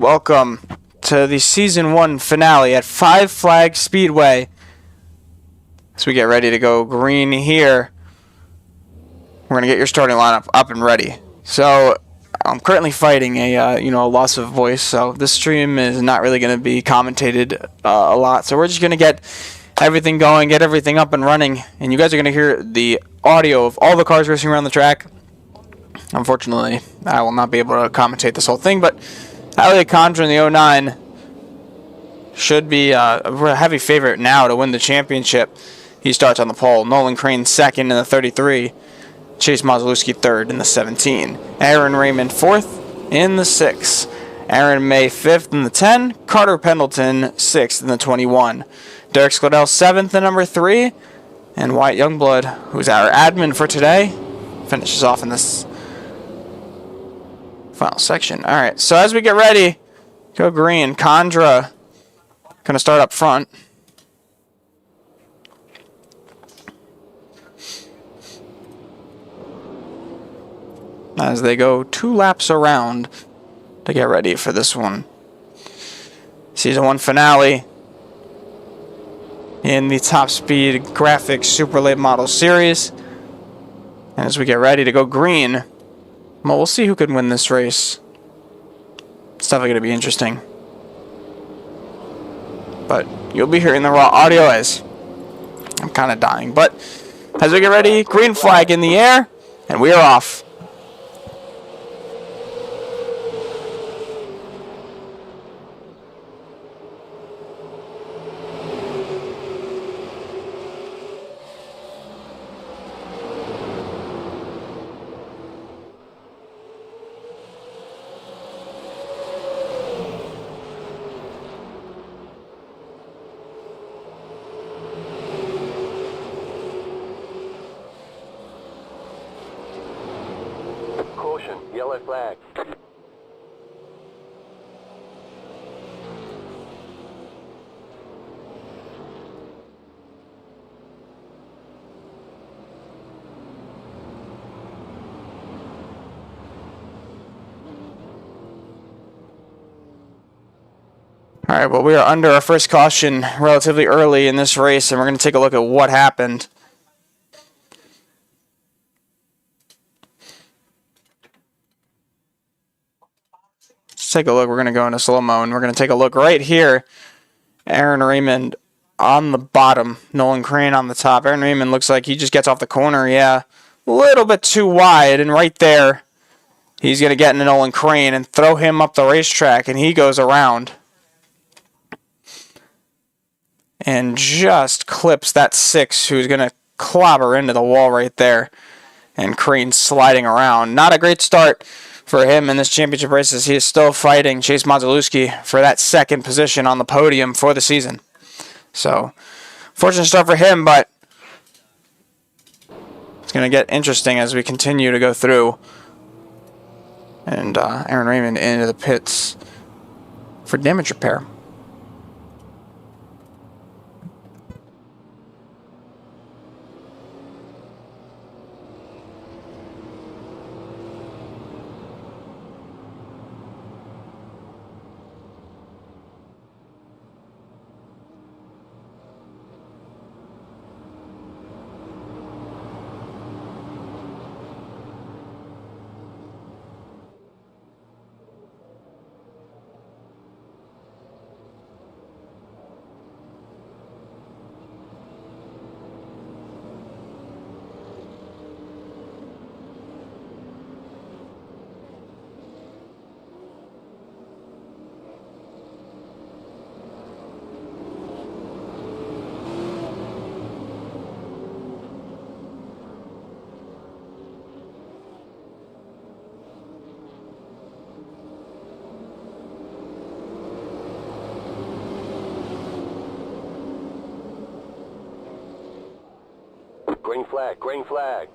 Welcome to the Season 1 finale at Five Flag Speedway. As we get ready to go green here, we're going to get your starting lineup up and ready. So, I'm currently fighting a loss of voice, so this stream is not really going to be commentated a lot. So we're just going to get everything going, get everything up and running, and you guys are going to hear the audio of all the cars racing around the track. Unfortunately, I will not be able to commentate this whole thing, but Elliot Condra in the 09 should be a heavy favorite now to win the championship. He starts on the pole. Nolan Crane second in the 33. Chase Mazelewski third in the 17. Aaron Raymond fourth in the 6. Aaron May fifth in the 10. Carter Pendleton sixth in the 21. Derek Scladell seventh in number 3. And Wyatt Youngblood, who's our admin for today, finishes off in this final section. All right, so as we get ready, go green. Condra going to start up front. As they go 2 laps around to get ready for this one. Season 1 finale in the Top Speed Graphics Super Late Model Series. And as we get ready to go green, well, we'll see who can win this race. It's definitely going to be interesting. But you'll be hearing the raw audio as I'm kind of dying. But as we get ready, green flag in the air, and we are off. Yellow flag. All right, well, we are under our first caution relatively early in this race, and we're going to take a look at what happened. Take a look. We're going to go into slow-mo, and we're going to take a look right here. Aaron Raymond on the bottom, Nolan Crane on the top. Aaron Raymond looks like he just gets off the corner. Yeah, a little bit too wide, and right there, he's going to get into Nolan Crane and throw him up the racetrack, and he goes around and just clips that 6, who's going to clobber into the wall right there, and Crane sliding around. Not a great start for him in this championship race, as he is still fighting Chase Mazelewski for that second position on the podium for the season. So, fortunate start for him, but it's going to get interesting as we continue to go through. And Aaron Raymond into the pits for damage repair. Green flag, green flag.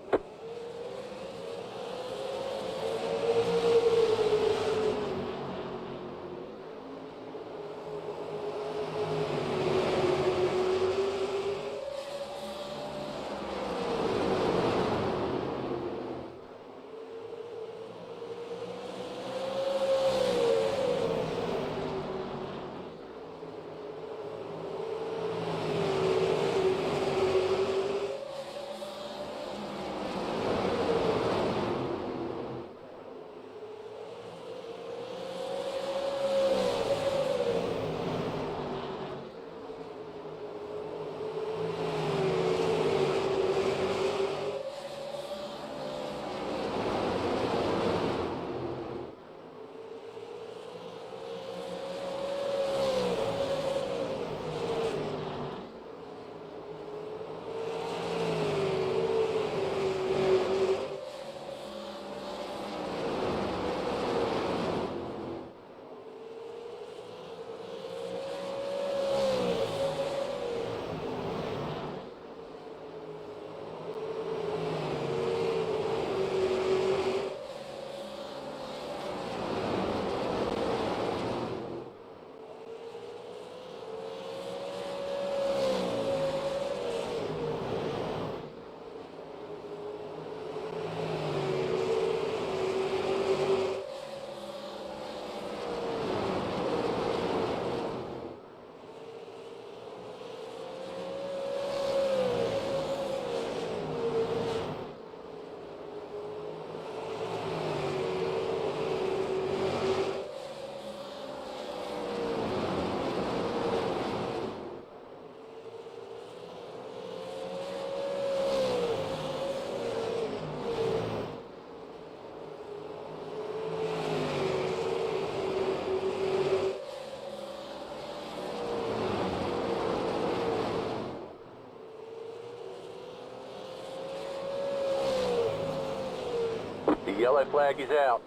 yellow flag is out.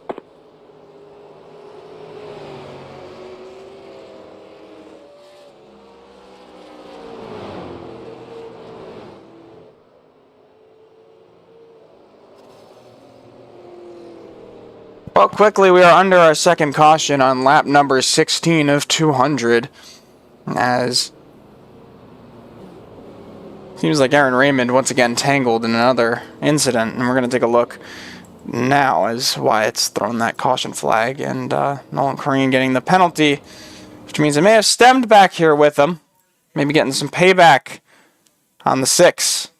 Well, quickly, we are under our second caution on lap number 16 of 200, as seems like Aaron Raymond once again tangled in another incident, and we're going to take a look now as Wyatt's thrown that caution flag, and Nolan Crane getting the penalty, which means it may have stemmed back here with him, maybe getting some payback on the 6.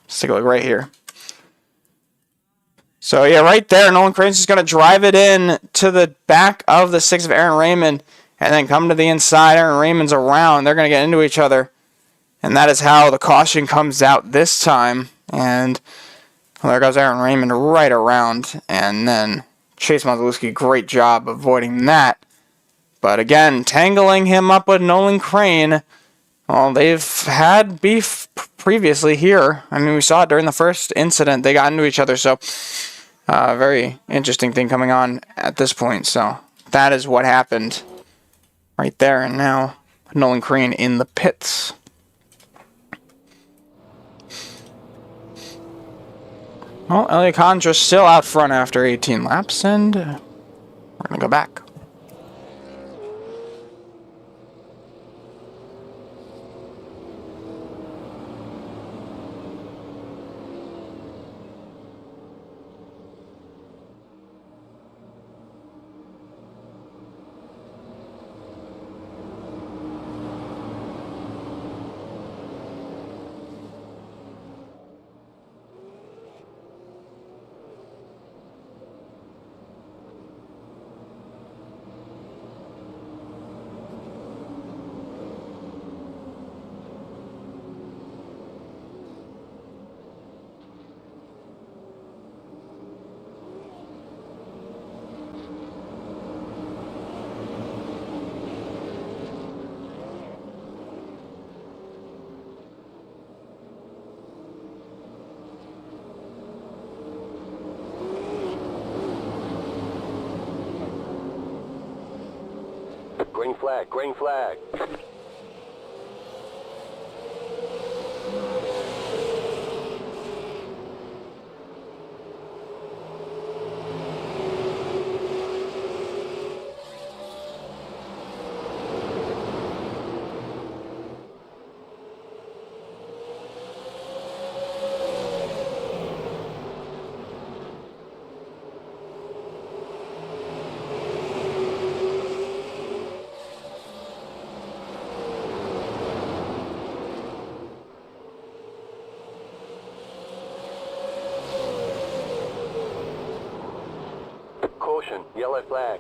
Let's take a look right here. So, yeah, right there, Nolan Crane's just going to drive it in to the back of the 6 of Aaron Raymond and then come to the inside. Aaron Raymond's around. They're going to get into each other. And that is how the caution comes out this time. And well, there goes Aaron Raymond right around. And then Chase Monzalewski, great job avoiding that. But again, tangling him up with Nolan Crane. Well, they've had beef previously here. I mean, we saw it during the first incident. They got into each other, so very interesting thing coming on at this point. So that is what happened right there. And now Nolan Crane in the pits. Well, Elliot Contra still out front after 18 laps, and we're going to go back. Green flag, green flag. Caution, yellow flag.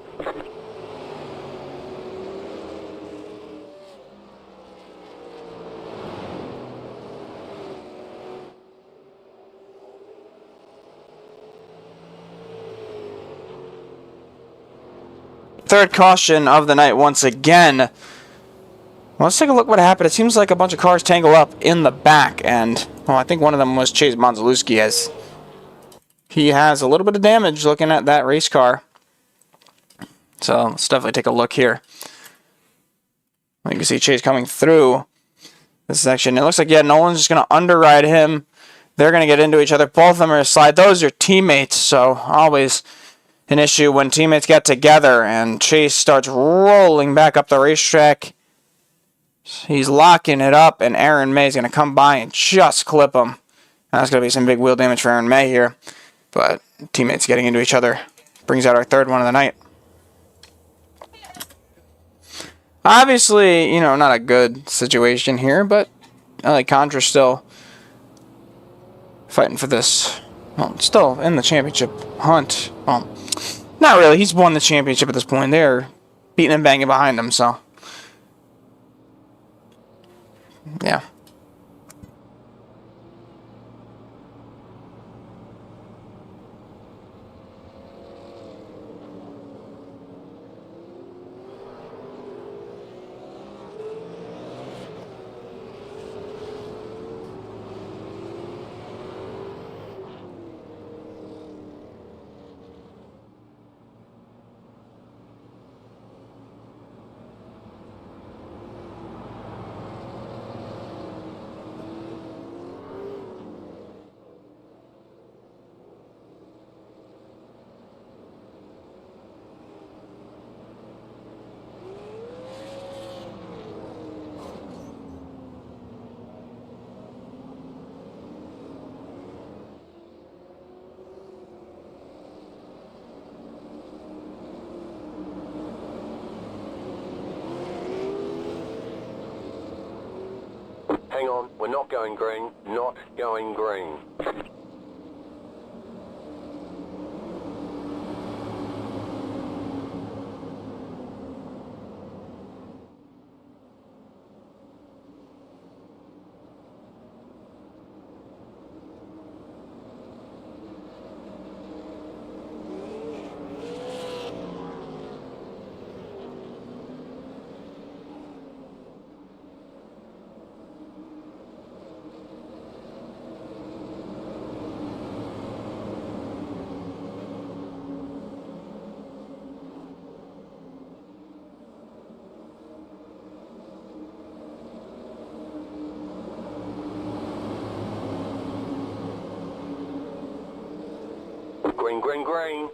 Third caution of the night once again. Well, let's take a look what happened. It seems like a bunch of cars tangle up in the back, and well, I think one of them was Chase Monzalewski, as he has a little bit of damage looking at that race car. So let's definitely take a look here. You can see Chase coming through this section. It looks like, yeah, Nolan's just going to underride him. They're going to get into each other. Both of them are going to slide. Those are teammates, so always an issue when teammates get together, and Chase starts rolling back up the racetrack. He's locking it up, and Aaron May is going to come by and just clip him. That's going to be some big wheel damage for Aaron May here. But teammates getting into each other brings out our third one of the night. Obviously, you know, not a good situation here, but like Contra still fighting for this. Well, still in the championship hunt. Well, not really. He's won the championship at this point. They're beating and banging behind him, so yeah. Hang on, we're not going green. Not going green. Green, green, green.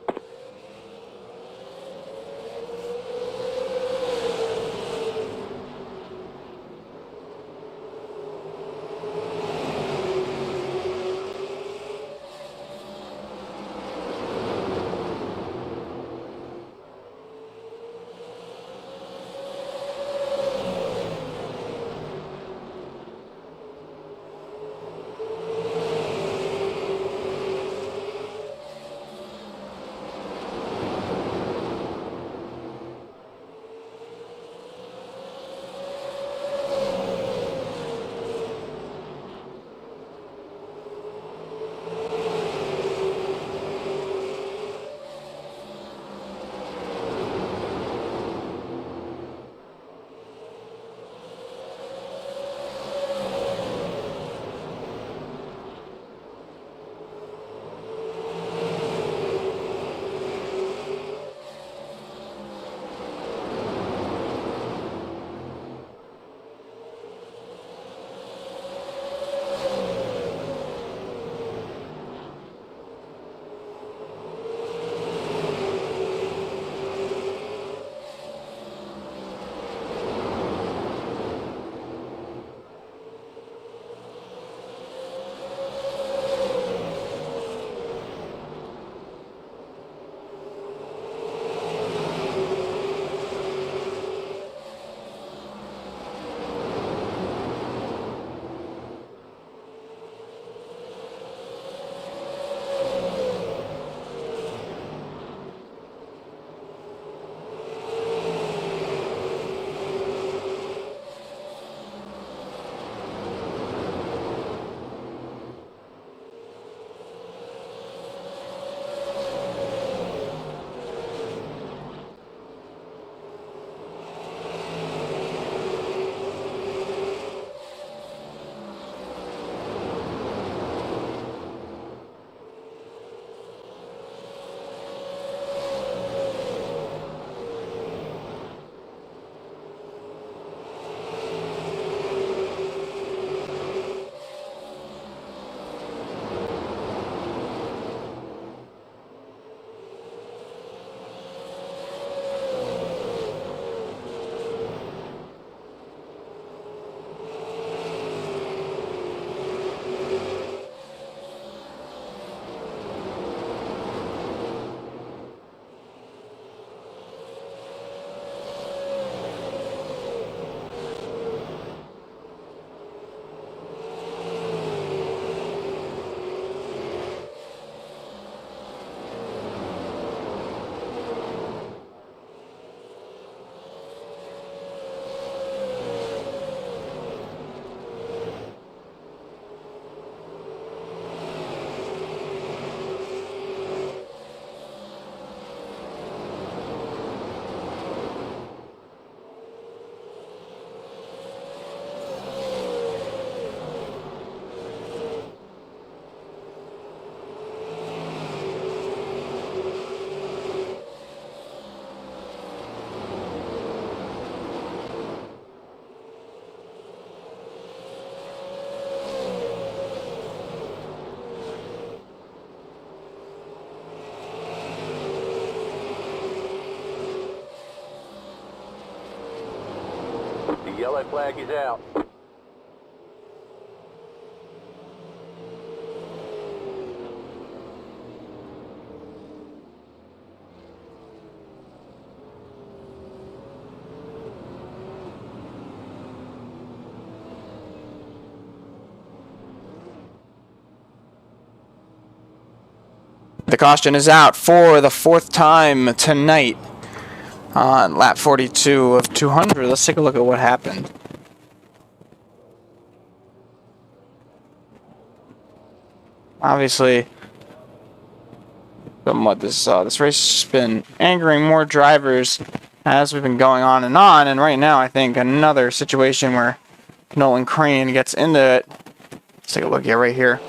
Yellow flag is out. caution is out for the 4th time tonight on lap 42 of 200. Let's take a look at what happened. Obviously, somewhat this race has been angering more drivers as we've been going on, and right now I think another situation where Nolan Crane gets into it. Let's take a look here, right here.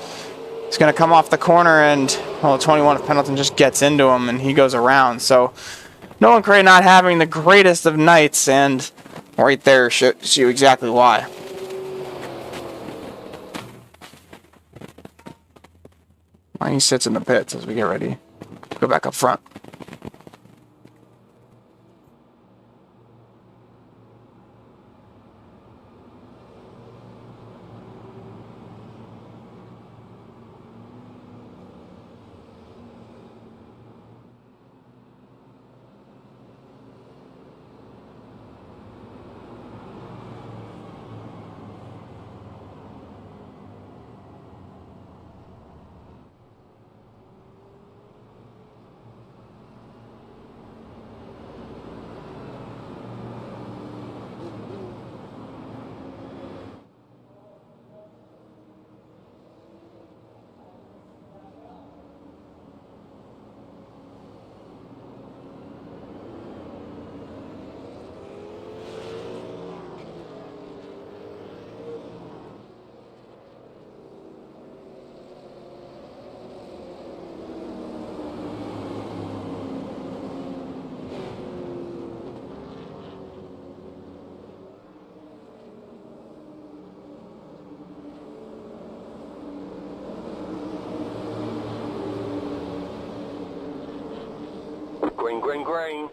He's going to come off the corner, and, well, 21 of Pendleton just gets into him, and he goes around. So, Nolan Crane not having the greatest of nights, and right there shows you exactly why. He sits in the pits as we get ready to go back up front. Green, green, green.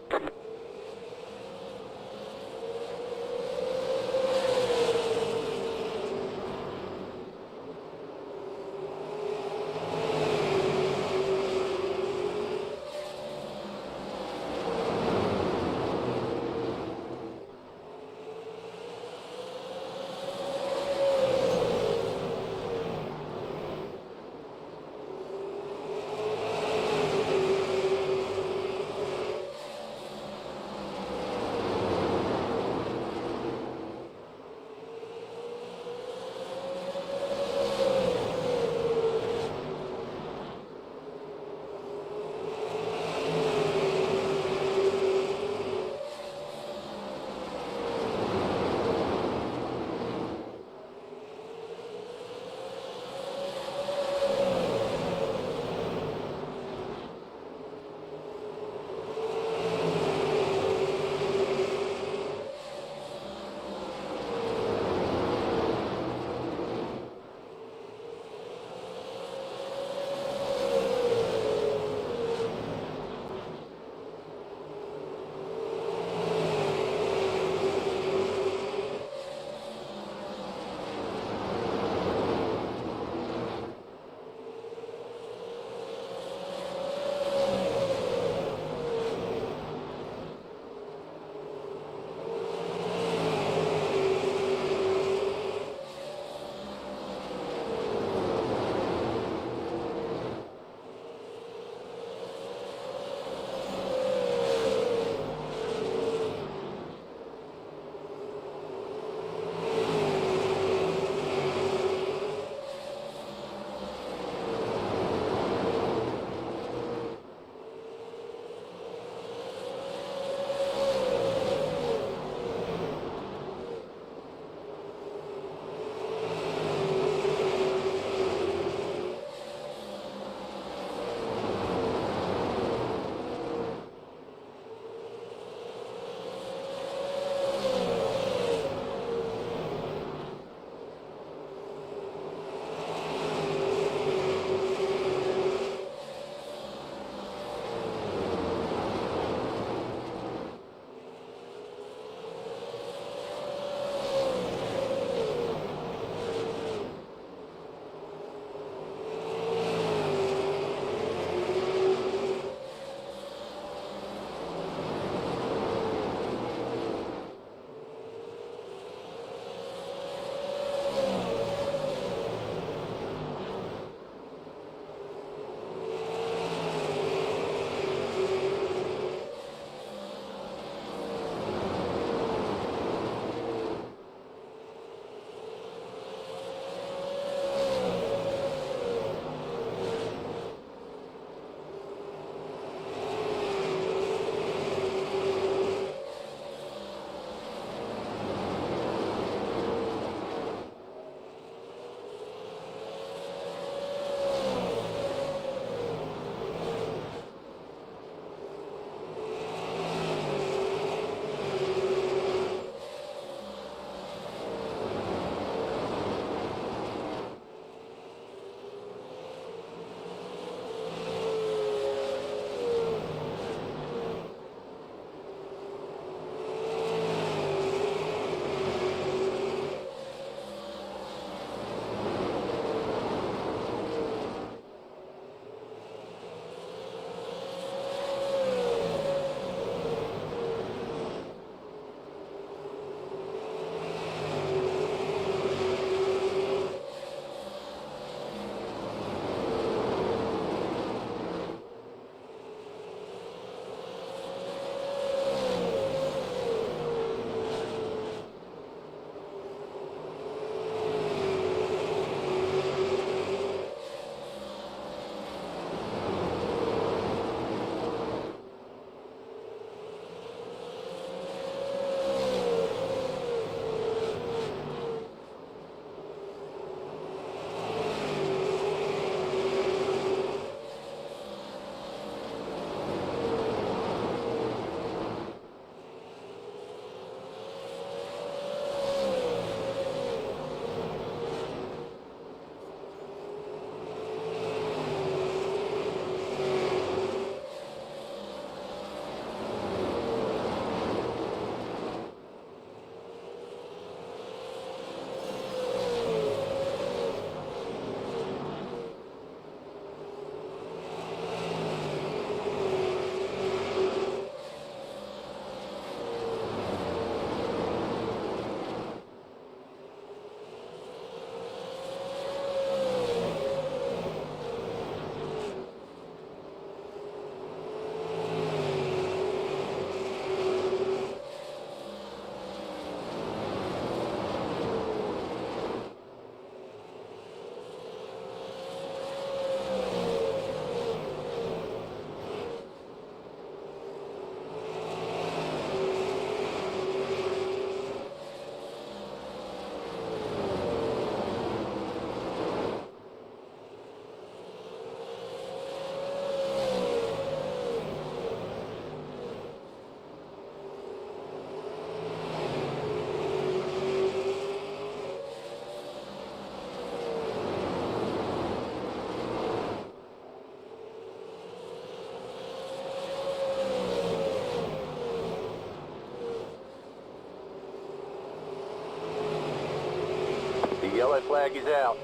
Yellow flag is out.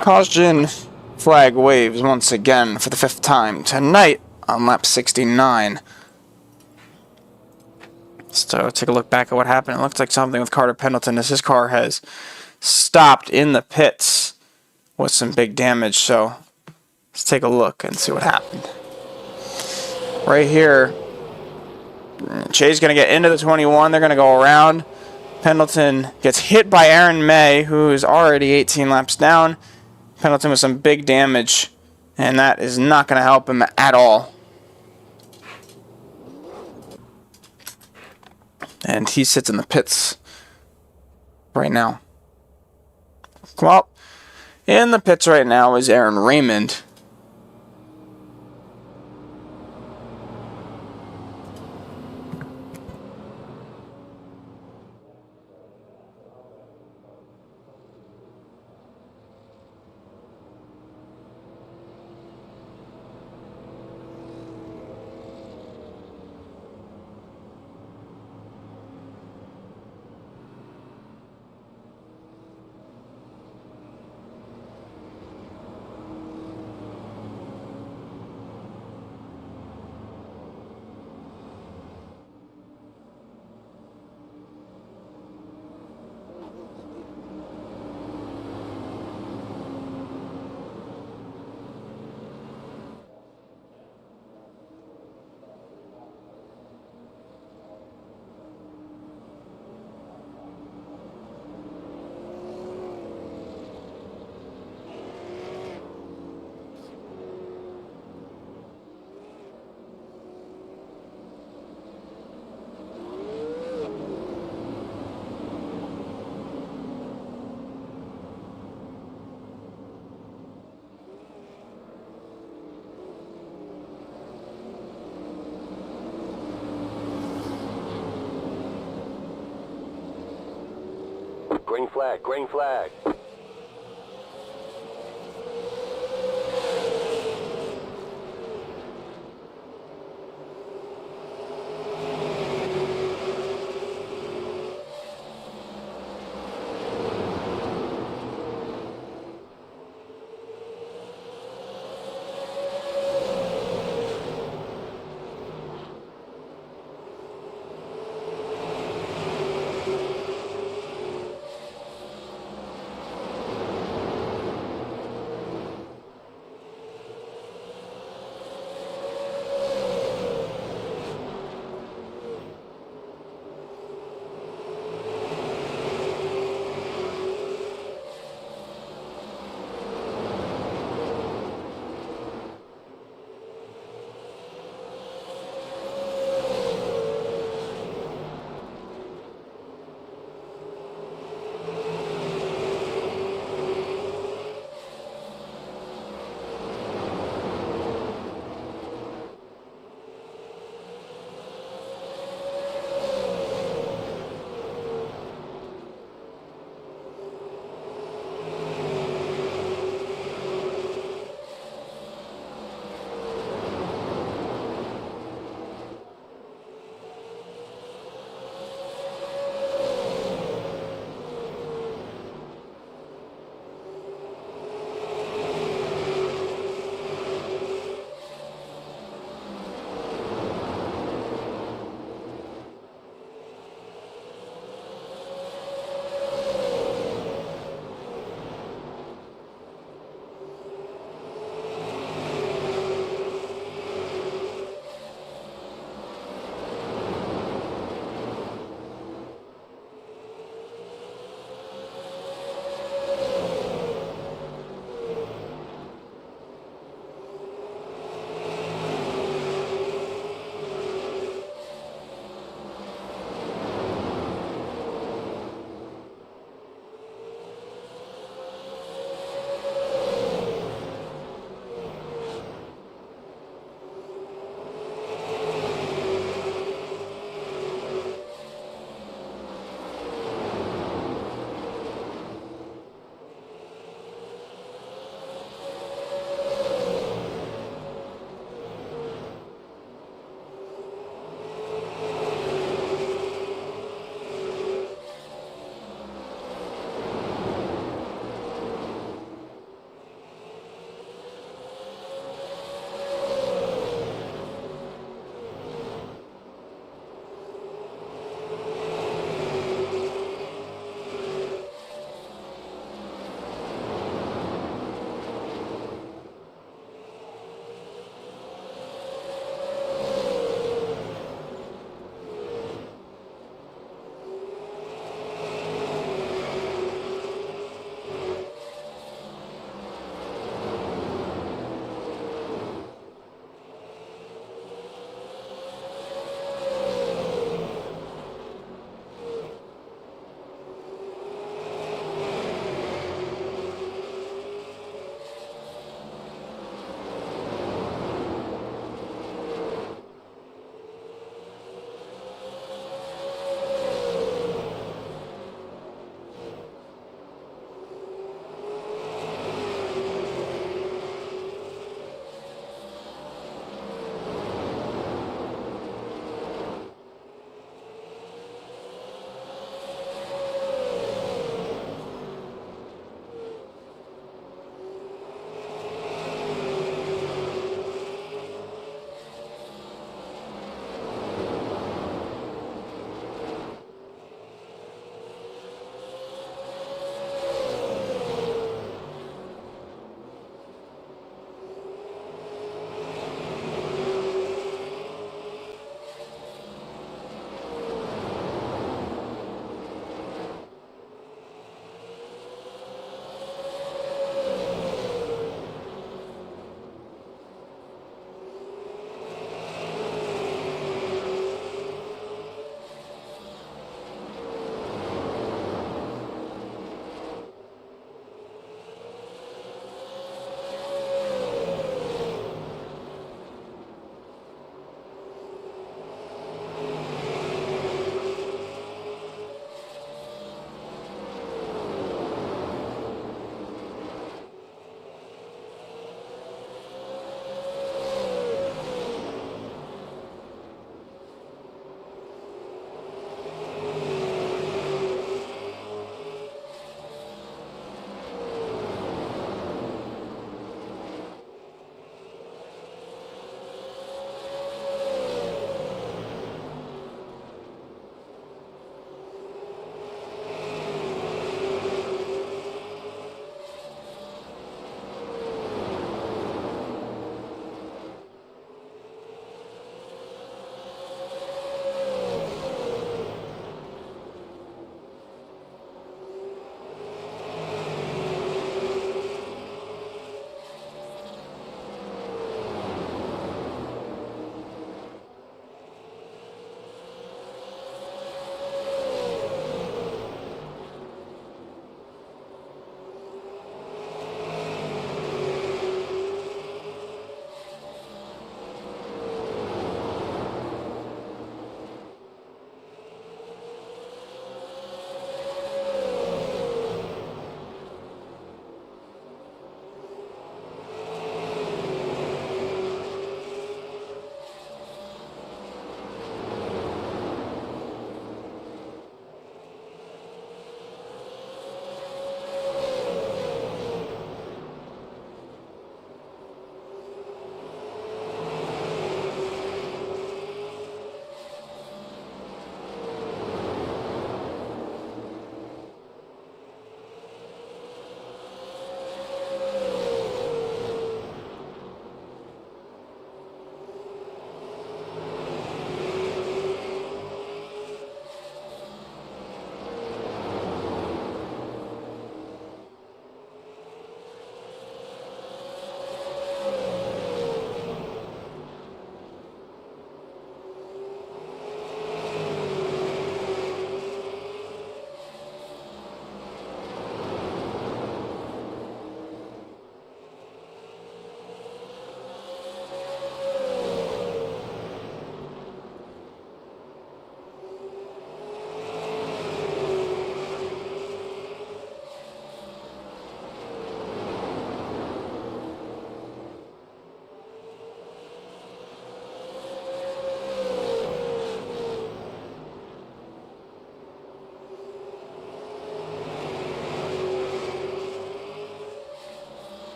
Caution flag waves once again for the 5th time tonight on lap 69. So take a look back at what happened. It looks like something with Carter Pendleton as his car has stopped in the pits with some big damage. So let's take a look and see what happened. Right here, Jay's going to get into the 21. They're going to go around. Pendleton gets hit by Aaron May, who is already 18 laps down. Pendleton with some big damage, and that is not going to help him at all. And he sits in the pits right now. Well, in the pits right now is Aaron Raymond. Green flag, green flag.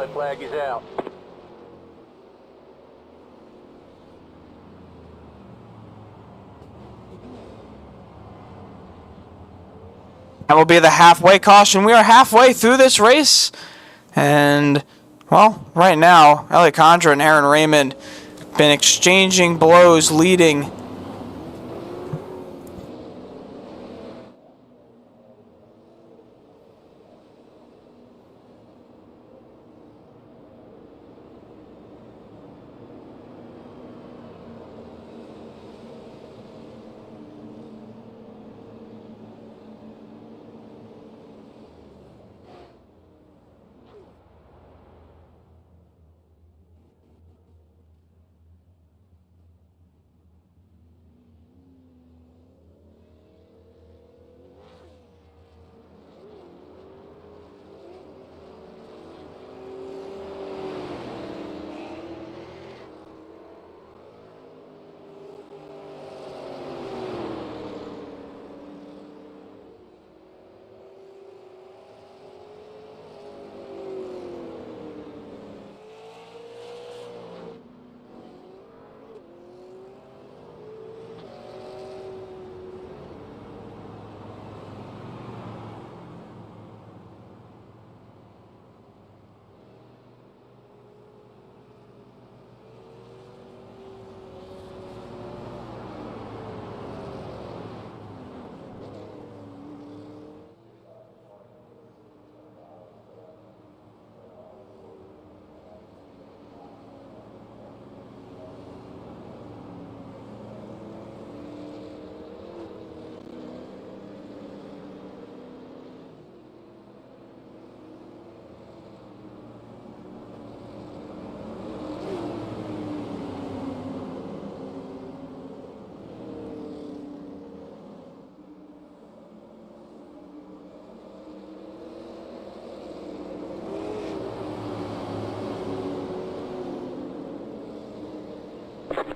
Yellow flag is out. That will be the halfway caution. We are halfway through this race. And, well, right now, Elliot Condra and Aaron Raymond been exchanging blows, leading.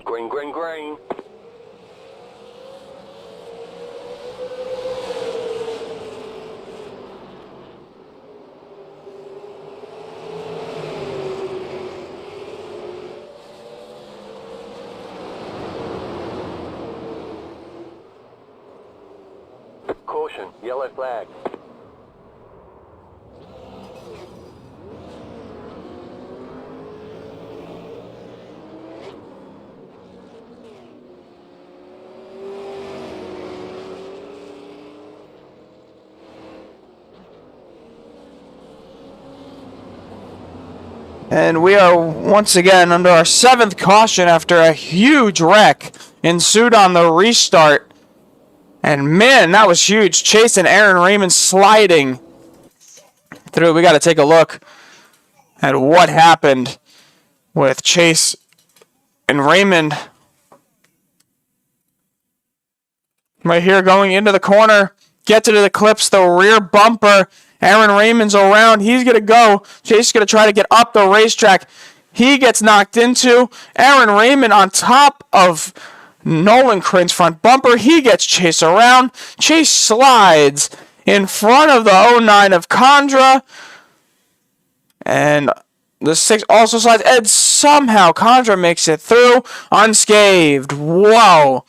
Green, green, green. Caution, yellow flag. And we are once again under our 7th caution after a huge wreck ensued on the restart. And man, that was huge. Chase and Aaron Raymond sliding through. We got to take a look at what happened with Chase and Raymond. Right here going into the corner. Gets it to the clips, the rear bumper. Aaron Raymond's around. He's going to go. Chase is going to try to get up the racetrack. He gets knocked into. Aaron Raymond on top of Nolan Crane's front bumper. He gets Chase around. Chase slides in front of the 09 of Condra. And the 6 also slides. And somehow Condra makes it through unscathed. Whoa.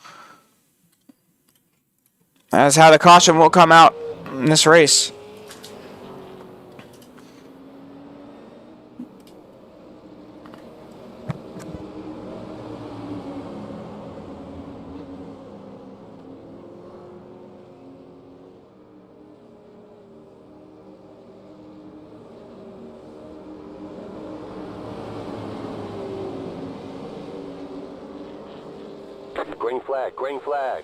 That's how the caution will come out in this race. Green flag, green flag.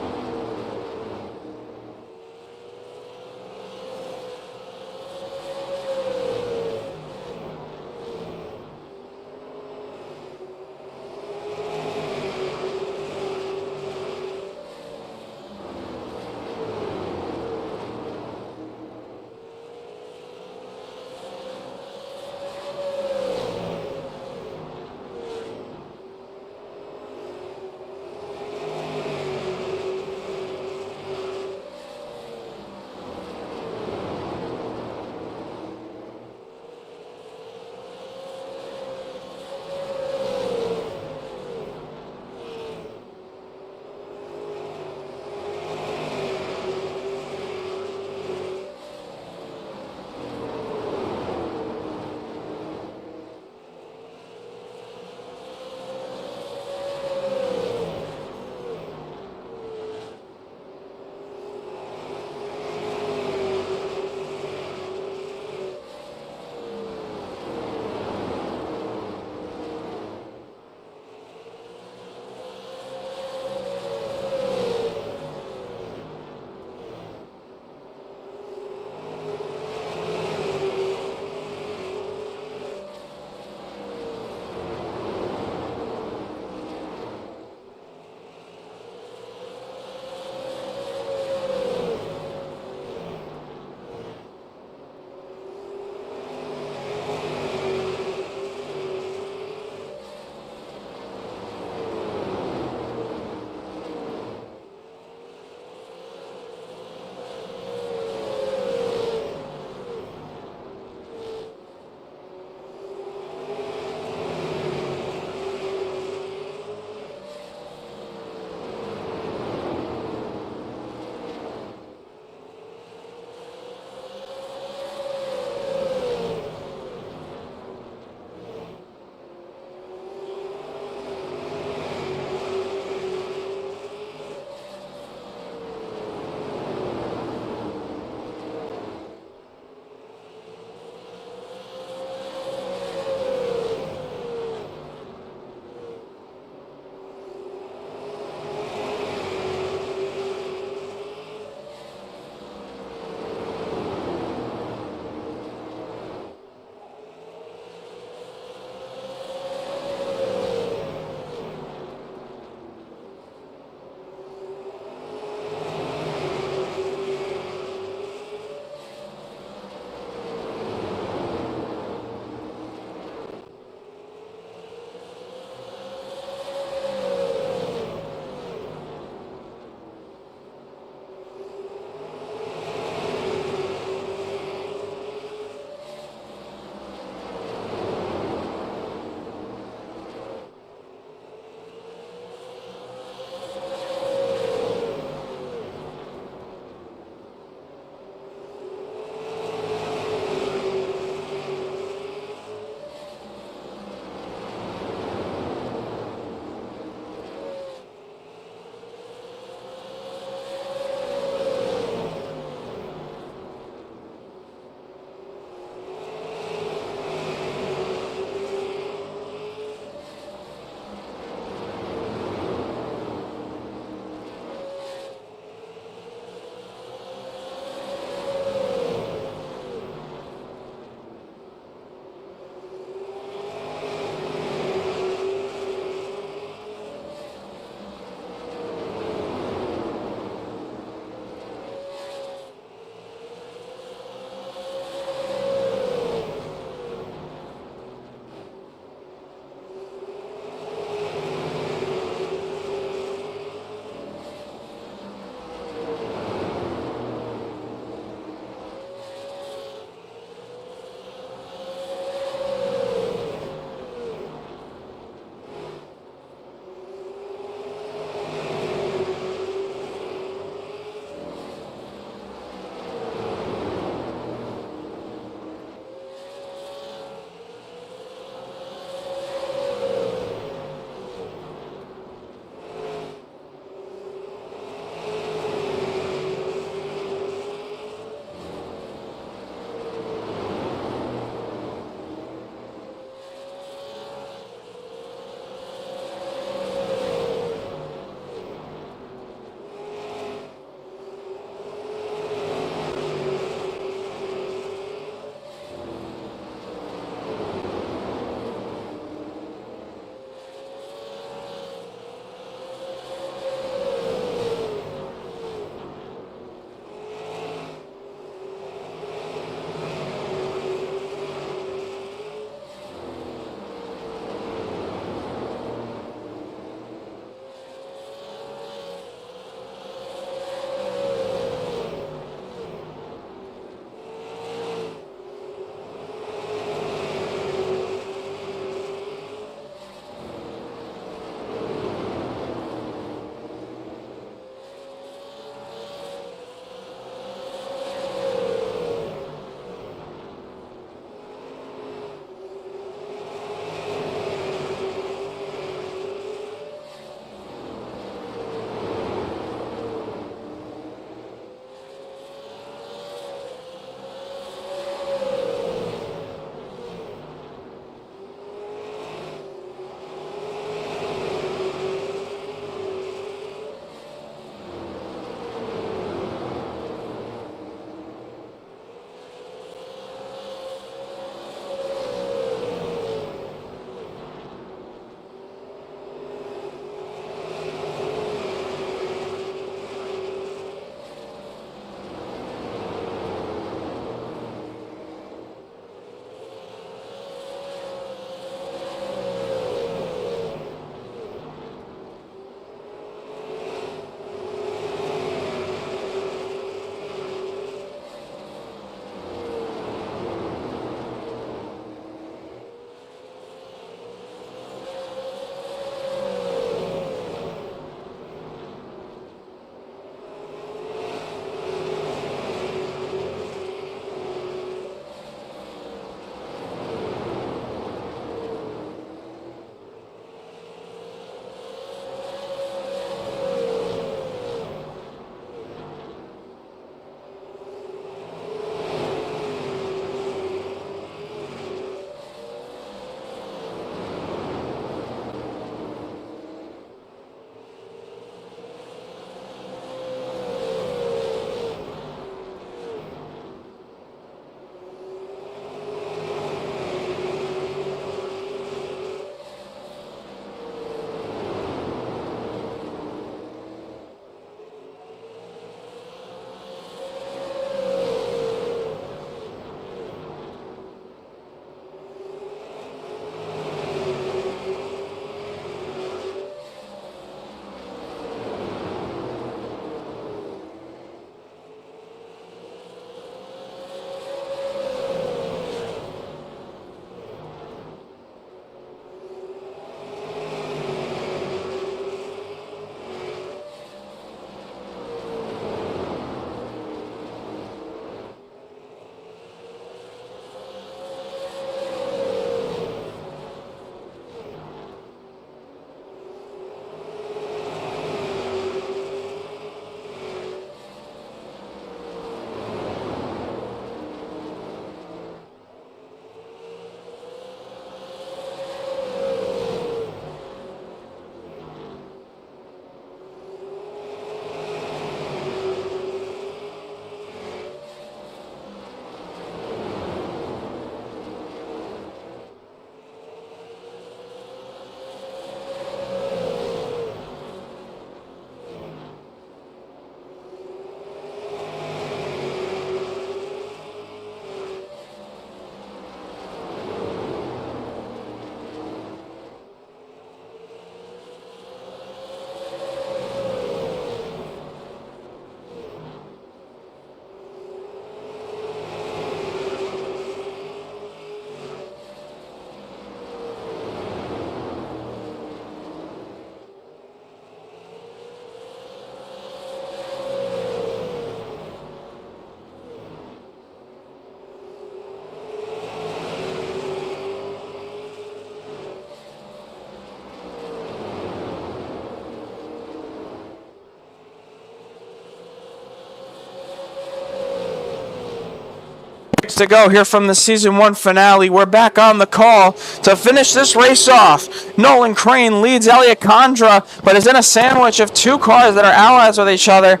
To go here from the season 1 finale. We're back on the call to finish this race off. Nolan Crane leads Elliot Condra, but is in a sandwich of 2 cars that are allies with each other.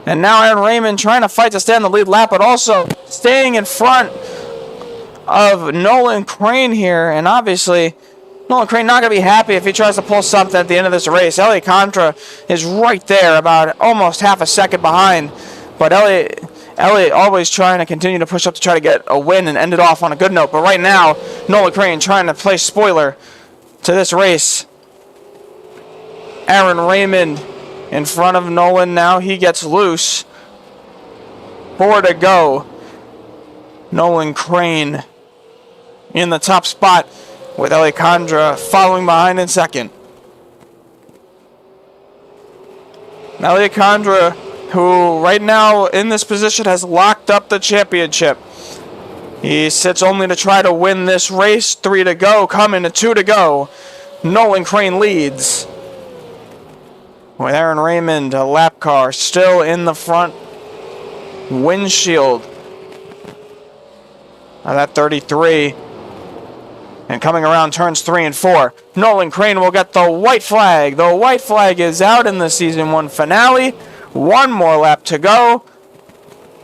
And now Aaron Raymond trying to fight to stay on the lead lap, but also staying in front of Nolan Crane here. And obviously, Nolan Crane not going to be happy if he tries to pull something at the end of this race. Elliot Condra is right there, about almost half a second behind. But Elliot always trying to continue to push up to try to get a win and end it off on a good note. But right now, Nolan Crane trying to play spoiler to this race. Aaron Raymond in front of Nolan now. He gets loose. 4 to go. Nolan Crane in the top spot with Elliot Condra following behind in second. Elliot Condra, who right now in this position has locked up the championship. He sits only to try to win this race. 3 to go, coming to 2 to go. Nolan Crane leads. With Aaron Raymond, a lap car, still in the front windshield of that 33. And coming around turns 3 and 4, Nolan Crane will get the white flag. The white flag is out in the season 1 finale. 1 more lap to go.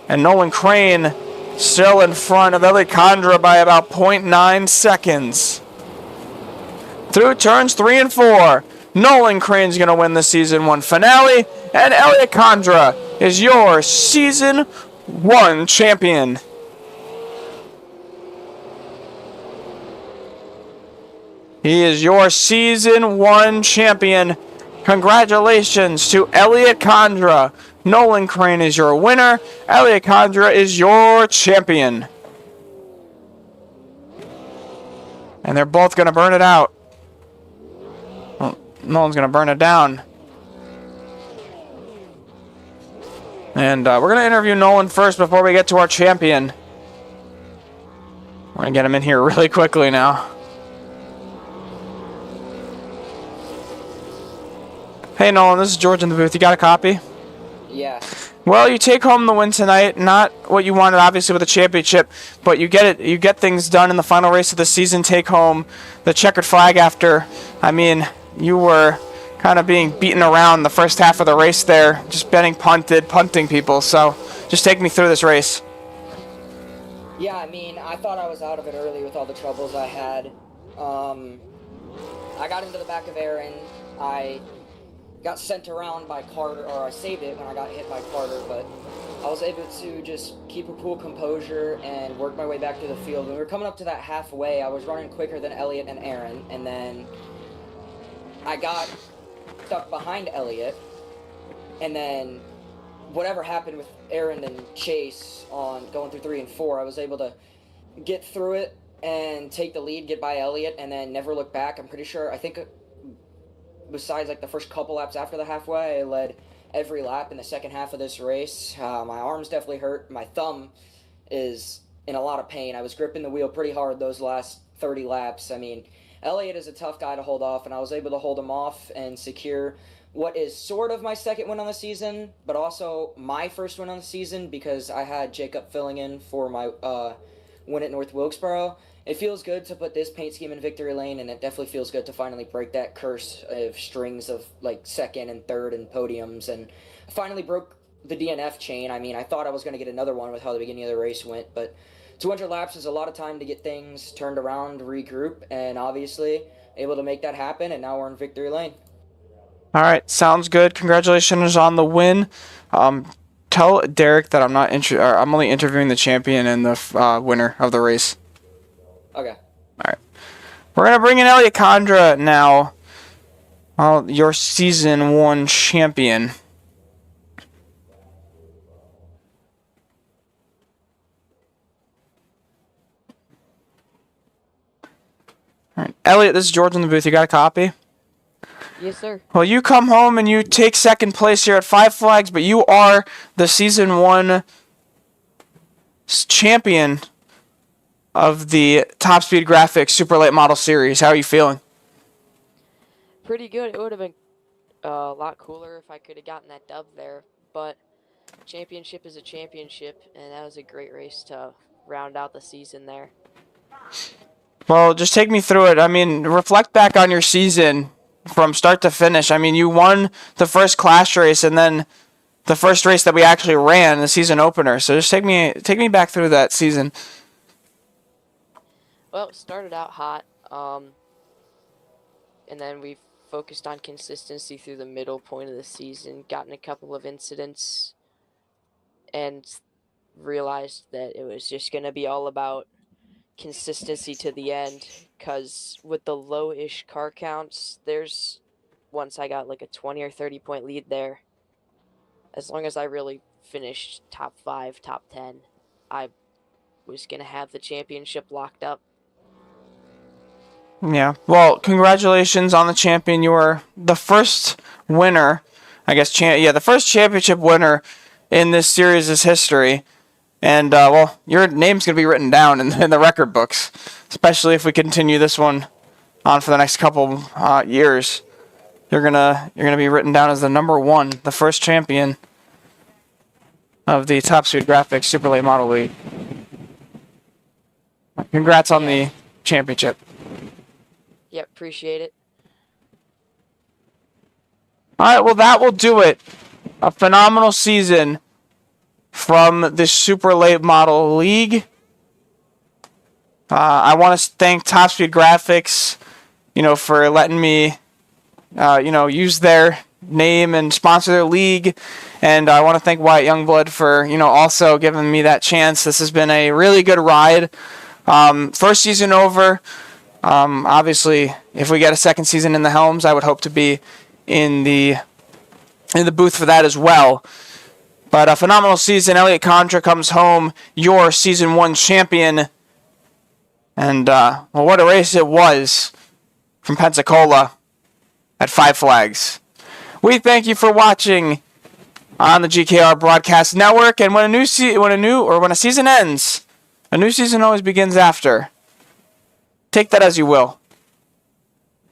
And Nolan Crane still in front of Elliot Condra by about 0.9 seconds. Through turns 3 and 4, Nolan Crane's going to win the season 1 finale. And Elliot Condra is your season 1 champion. He is your season 1 champion. Congratulations to Elliot Condra. Nolan Crane is your winner. Elliot Condra is your champion. And they're both going to burn it out. Well, Nolan's going to burn it down. And we're going to interview Nolan first before we get to our champion. We're going to get him in here really quickly now. Hey Nolan, this is George in the booth. You got a copy? Yeah. Well, you take home the win tonight. Not what you wanted, obviously, with the championship, but you get it. You get things done in the final race of the season. Take home the checkered flag after. I mean, you were kind of being beaten around the first half of the race there, just punting people. So, just take me through this race. Yeah, I mean, I thought I was out of it early with all the troubles I had. I got into the back of Aaron. I got sent around by Carter, or I saved it when I got hit by Carter, but I was able to just keep a cool composure and work my way back to the field. When we were coming up to that halfway, I was running quicker than Elliot and Aaron, and then I got stuck behind Elliot, and then whatever happened with Aaron and Chase on going through 3 and 4, I was able to get through it and take the lead, get by Elliot, and then never look back. I'm pretty sure, I think besides like the first couple laps after the halfway, I led every lap in the second half of this race. My arm's definitely hurt. My thumb is in a lot of pain. I was gripping the wheel pretty hard those last 30 laps. I mean, Elliot is a tough guy to hold off, and I was able to hold him off and secure what is sort of my second win on the season, but also my first win on the season because I had Jacob filling in for my win at North Wilkesboro. It feels good to put this paint scheme in victory lane, and it definitely feels good to finally break that curse of strings of like second and third and podiums, and finally broke the DNF chain. I mean, I thought I was going to get another one with how the beginning of the race went, but 200 laps is a lot of time to get things turned around, regroup, and obviously able to make that happen, and now we're in victory lane. All right, sounds good. Congratulations on the win. Tell Derek that I'm only interviewing the champion and the winner of the race. Okay. All right. We're going to bring in Elliot Condra now, your season 1 champion. All right. Elliot, this is George in the booth. You got a copy? Yes, sir. Well, you come home and you take second place here at Five Flags, but you are the season 1 champion of the Top Speed Graphics Super Late Model Series. How are you feeling? Pretty good. It would have been a lot cooler if I could have gotten that dub there, but championship is a championship, and that was a great race to round out the season there. Well, just take me through it. I mean, reflect back on your season from start to finish. I mean, you won the first clash race and then the first race that we actually ran, the season opener. So just take me back through that season. Well, it started out hot, and then we focused on consistency through the middle point of the season, gotten a couple of incidents, and realized that it was just going to be all about consistency to the end, because with the low-ish car counts, once I got like a 20 or 30 point lead there, as long as I really finished top 5, top 10, I was going to have the championship locked up. Yeah. Well, congratulations on the champion. You were the first winner, I guess, the first championship winner in this series' history. And, well, your name's going to be written down in the record books, especially if we continue this one on for the next couple years. You're gonna be written down as the number 1, the first champion of the Top Speed Graphics Super Late Model League. Congrats on the championship. Yep, appreciate it. All right, well, that will do it. A phenomenal season from the Super Late Model League. I want to thank Top Speed Graphics, for letting me, use their name and sponsor their league. And I want to thank Wyatt Youngblood for, also giving me that chance. This has been a really good ride. First season over. Obviously, if we get a second season in the helms, I would hope to be in the booth for that as well. But a phenomenal season. Elliot Contra comes home, your Season 1 champion. And, well, what a race it was from Pensacola at 5 Flags. We thank you for watching on the GKR Broadcast Network. And when a season ends, a new season always begins after. Take that as you will.